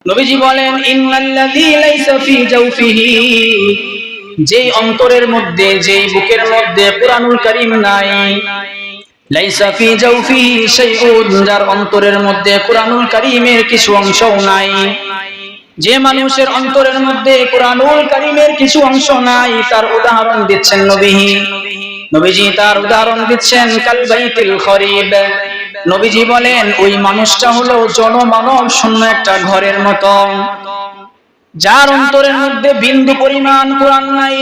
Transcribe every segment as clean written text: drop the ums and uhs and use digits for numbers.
নবীজি বলেন ইন্নাল্লাযী লাইসা ফী জাওফিহি, যেই অন্তরের মধ্যে যেই বুকের মধ্যে কুরআনুল কারীম নাই, লাইসা ফী জাওফিহি শাইউন, যার অন্তরের মধ্যে কুরআনুল কারীমের কিছু অংশও নাই। যে মানুষের অন্তরের মধ্যে কুরআনুল কারীমের কিছু অংশ নাই, তার উদাহরণ দিচ্ছেন নবীজি তার উদাহরণ দিচ্ছেন কাল বাইতুল খরিব। নবীজি বলেন ওই মানুষটা হলো জনমানব শূন্য একটা ঘরের মতো, যার অন্তরের মধ্যে বিন্দু পরিমাণ কুরআন নাই।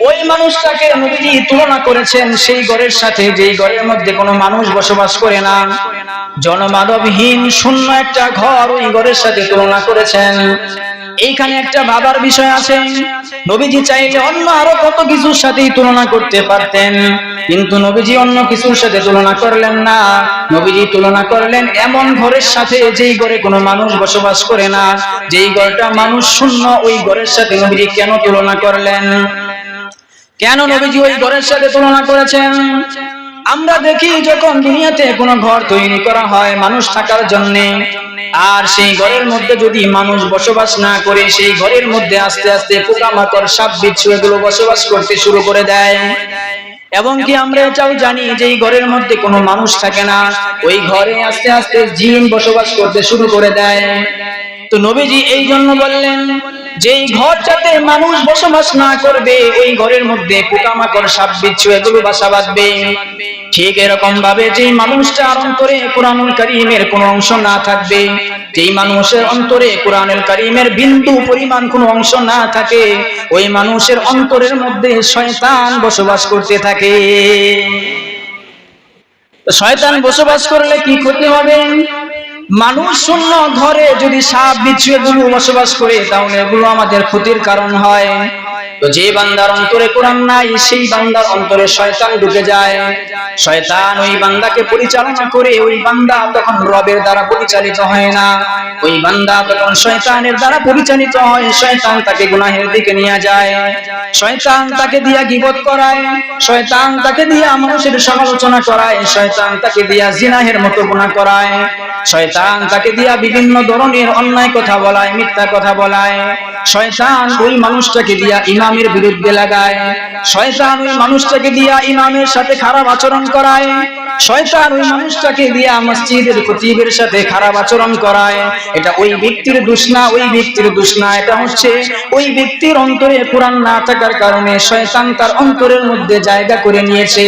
ওই মানুষটাকে নবীজি তুলনা করেছেন সেই ঘরের সাথে যেই ঘরের মধ্যে কোনো মানুষ বসবাস করে না, জনমানবহীন শূন্য একটা ঘর, ওই ঘরের সাথে তুলনা করেছেন। এইখানে একটা ভাবার বিষয় আছে, নবীজি চাইলে অন্য আরো কত কিছুর সাথেই তুলনা করতে পারতেন, কিন্তু নবীজি অন্য কিছুর সাথে তুলনা করলেন না। নবীজি তুলনা করলেন এমন ঘরের সাথে যেই ঘরে কোনো মানুষ বসবাস করে না, যেই ঘরটা মানুষ শূন্য, ওই ঘরের সাথে নবীজি কেন তুলনা করলেন? কেন নবীজি ওই ঘরের সাথে তুলনা করেছেন? আমরা দেখি যখন দুনিয়াতে কোনো ঘর তৈরি করা হয় মানুষ থাকার জন্য, আর সেই ঘরের মধ্যে যদি মানুষ বসবাস না করে, সেই ঘরের মধ্যে আস্তে আস্তে পোকামাকড়, সাপ বিচ্ছু এগুলো বসবাস করতে শুরু করে দেয়। এবং কি আমরা এটাও জানি যে এই ঘরের মধ্যে কোনো মানুষ থাকে না, ওই ঘরে আস্তে আস্তে জিন বসবাস করতে শুরু করে দেয়। তো নবীজি এই জন্য বললেন যে এই ঘরটাতে মানুষ বসবাস না করবে, ওই ঘরের মধ্যে পোকামাকড়, সাপ বিচ্ছু এগুলো বাসা বাঁধবে। ঠিক এরকম ভাবে যেই মানুষটার অন্তরে কুরআনুল কারীমের কোনো অংশ না থাকবে, যেই মানুষের অন্তরে কুরআনুল কারীমের বিন্দু পরিমাণ কোনো অংশ না থাকে, ওই মানুষের অন্তরের মধ্যে শয়তান বসবাস করতে থাকে। শয়তান বসবাস করলে কি ক্ষতি হবে? মানুষ শূন্য ঘরে যদি সাপ বিচ্ছু এগুলো বসবাস করে, তাহলে এগুলো আমাদের ক্ষতির কারণ হয়। তো যে বান্দার অন্তরে কোরআন নাই, সেই বান্দার অন্তরে শয়তান ঢুকে যায়। শয়তান ওই বান্দাকে পরিচালনা করে, ওই বান্দা তখন রবের দ্বারা পরিচালিত হয় না, ওই বান্দা তখন শয়তানের দ্বারা পরিচালিত হয়। শয়তান তাকে গুনাহের দিকে নিয়ে যায়, শয়তান তাকে দিয়া গীবত করায়, শয়তান তাকে দিয়া মানুষের সমালোচনা করায়, শয়তান তাকে দিয়া জিনাহের মতো গুনাহ করায়, শয়তান তাকে দিয়া বিভিন্ন ধরনের অন্যায় কথা বলায়, মিথ্যা কথা বলায়। শয়তান ওই মানুষটাকে দিয়া ইমামের বিরুদ্ধে লাগায়, শয়তান ওই মানুষটাকে দিয়া ইমামের সাথে খারাপ আচরণ করায়, শয়তান ওই মানুষটাকে দিয়া মসজিদের খতিবের সাথে খারাপ আচরণ করায়। এটা ওই ব্যক্তির দোষ না, ওই ব্যক্তির দোষ না, এটা হচ্ছে ওই ব্যক্তির অন্তরে কোরআন না থাকার কারণে শয়তান তার অন্তরের মধ্যে জায়গা করে নিয়েছে।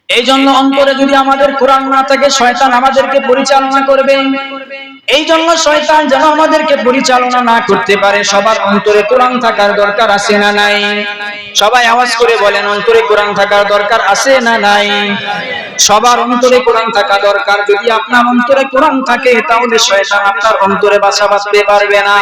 এই জন্য অন্তরে যদি আমাদের কোরআন না থাকে, শয়তান আমাদেরকে পরিচালনা করবে। এই জন্য শয়তান যেন আমাদেরকে পরিচালনা না করতে পারে, সবার অন্তরে কোরআন থাকার দরকার আছে না নাই? সবাই আওয়াজ করে বলেন, অন্তরে কোরআন থাকার দরকার আছে না নাই? সবার অন্তরে কোরআন থাকা দরকার। যদি আপনার অন্তরে কোরআন থাকে, তাহলে শয়তান আপনার অন্তরে বাসা বাঁধতে পারবে না।